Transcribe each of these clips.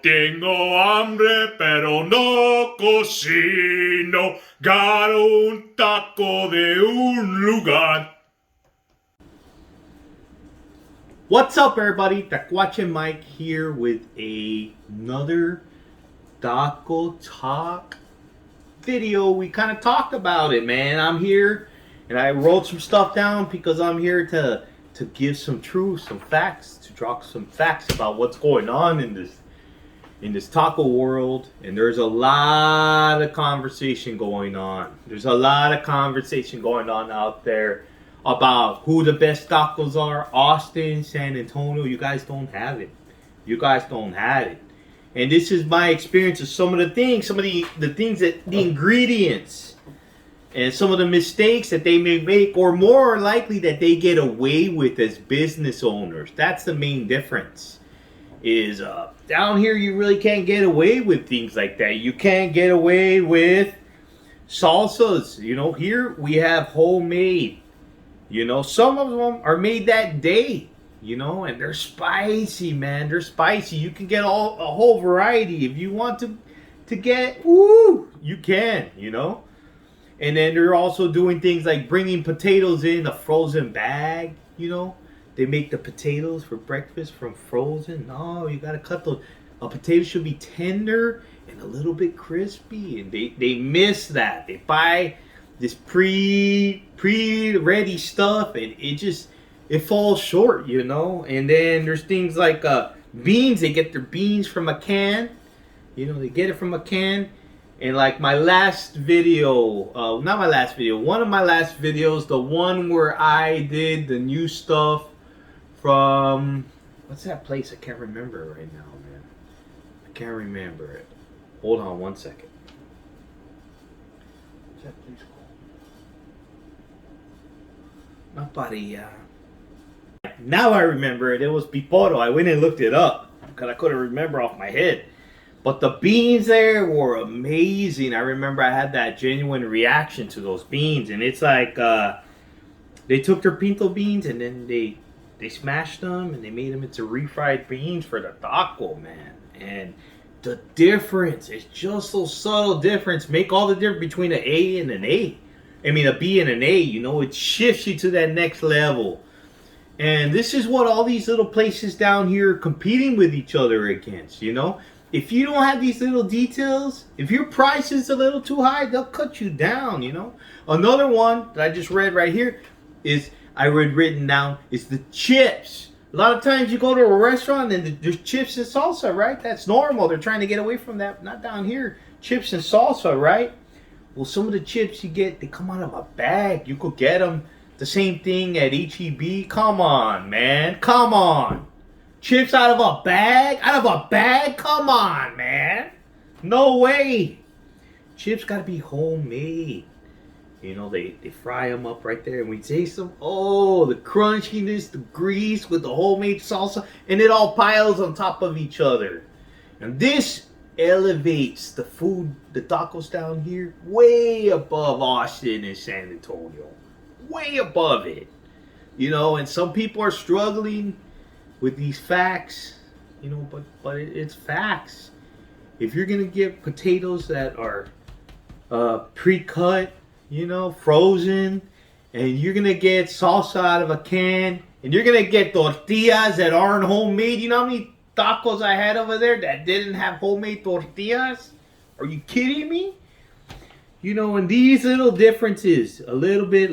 tengo hambre, pero no cocino. Got un taco de un lugar. What's up, everybody? Tacuache Mike here with another Taco Talk video. We kind of talked about it, man. I'm here, and I wrote some stuff down because I'm here to give some truth, some facts, to drop some facts about what's going on in this taco world. And there's a lot of conversation going on. There's a lot of conversation going on out there about who the best tacos are. Austin, San Antonio, you guys don't have it. You guys don't have it. And this is my experience of some of the things, the ingredients, and some of the mistakes that they may make, or more likely that they get away with as business owners. That's the main difference. Is down here you really can't get away with things like that. You can't get away with salsas. You know, here we have homemade. You know, some of them are made that day. You know, and they're spicy, man. They're spicy. You can get a whole variety if you want to get. Woo, you can. You know. And then they're also doing things like bringing potatoes in a frozen bag, you know. They make the potatoes for breakfast from frozen. No, you got to cut those. A potato should be tender and a little bit crispy. And they miss that. They buy this pre-ready stuff, and it falls short, you know. And then there's things like beans. They get their beans from a can. You know, they get it from a can. And like my last video, not my last video, one of my last videos, the one where I did the new stuff from, what's that place? I can't remember it right now, man. I can't remember it. Hold on one second. What's that place called? My buddy, now I remember it. It was Piporo. I went and looked it up because I couldn't remember off my head. But the beans there were amazing. I remember I had that genuine reaction to those beans. And it's like they took their pinto beans and then they smashed them and they made them into refried beans for the taco, man. And the difference, it's just so subtle difference. Make all the difference between an A and an A. I mean, a B and an A, you know. It shifts you to that next level. And this is what all these little places down here are competing with each other against, you know. If you don't have these little details, if your price is a little too high, they'll cut you down, you know. Another one that I just read right here is, written down, is the chips. A lot of times you go to a restaurant and there's chips and salsa, right? That's normal. They're trying to get away from that. Not down here. Chips and salsa, right? Well, some of the chips you get, they come out of a bag. You could get them the same thing at HEB. Come on, man. Come on. Chips out of a bag? Out of a bag? Come on, man. No way. Chips got to be homemade. You know, they fry them up right there and we taste them. Oh, the crunchiness, the grease with the homemade salsa. And it all piles on top of each other. And this elevates the food, the tacos down here, way above Austin and San Antonio. Way above it. You know, and some people are struggling with these facts, you know, but it's facts. If you're gonna get potatoes that are pre-cut, you know, frozen, and you're gonna get salsa out of a can, and you're gonna get tortillas that aren't homemade, you know how many tacos I had over there that didn't have homemade tortillas? Are you kidding me? You know, and these little differences, a little bit,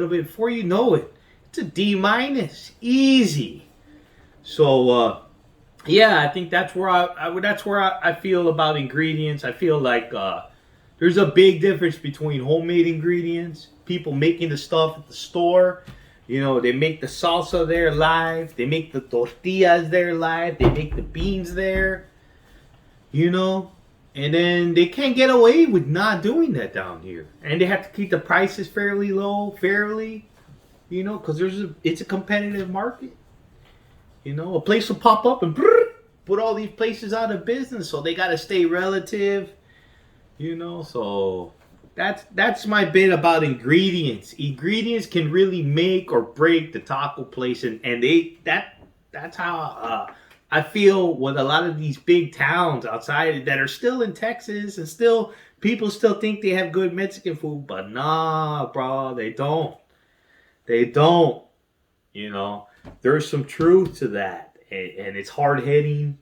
before you know it, it's a D-, easy. So yeah, I think that's where I feel about ingredients. I feel like there's a big difference between homemade ingredients, people making the stuff at the store. You know, they make the salsa there live, they make the tortillas there live, they make the beans there. You know, and then they can't get away with not doing that down here, and they have to keep the prices fairly low, you know, because it's a competitive market. You know, a place will pop up and put all these places out of business, so they got to stay relative. You know, so that's my bit about ingredients. Ingredients can really make or break the taco place, and that's how I feel with a lot of these big towns outside that are still in Texas and still people still think they have good Mexican food, but nah, bro, they don't. They don't. You know, there's some truth to that, and it's hard hitting,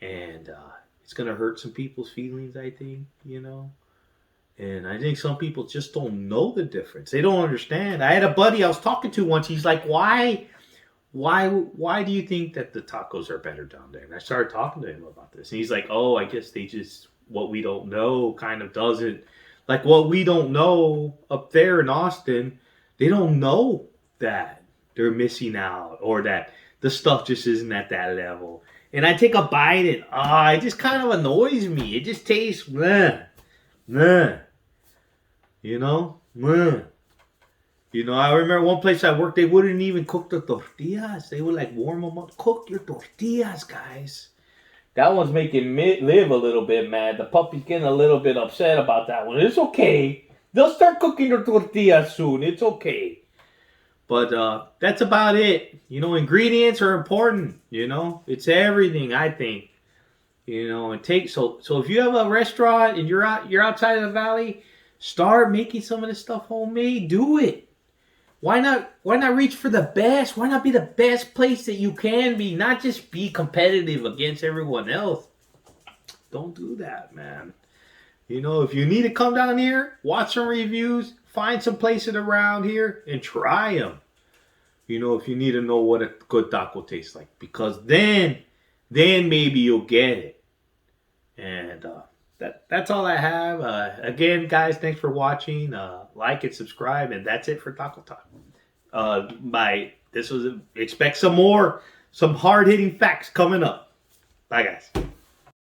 and it's gonna hurt some people's feelings. I think, and I think some people just don't know the difference. They don't understand. I had a buddy I was talking to once. He's like, why do you think that the tacos are better down there? And I started talking to him about this. And he's like, oh, I guess they just, what we don't know kind of doesn't, like what we don't know up there in Austin, they don't know that they're missing out or that the stuff just isn't at that level. And I take a bite and it just kind of annoys me. It just tastes, meh, meh. I remember one place I worked, they wouldn't even cook the tortillas. They would like warm them up. Cook your tortillas, guys. That one's making me live a little bit mad. The puppy's getting a little bit upset about that one. It's okay. They'll start cooking their tortillas soon. It's okay. But that's about it. Ingredients are important. It's everything, I think. It takes so if you have a restaurant and you're outside of the valley, start making some of this stuff homemade. Do it. Why not reach for the best? Why not be the best place that you can be? Not just be competitive against everyone else. Don't do that, man. If you need to come down here, watch some reviews, find some places around here, and try them. If you need to know what a good taco tastes like. Because then maybe you'll get it. And that's all I have. Again, guys, thanks for watching. Like and subscribe, and that's it for Taco Talk. Expect some hard hitting facts coming up. Bye, guys.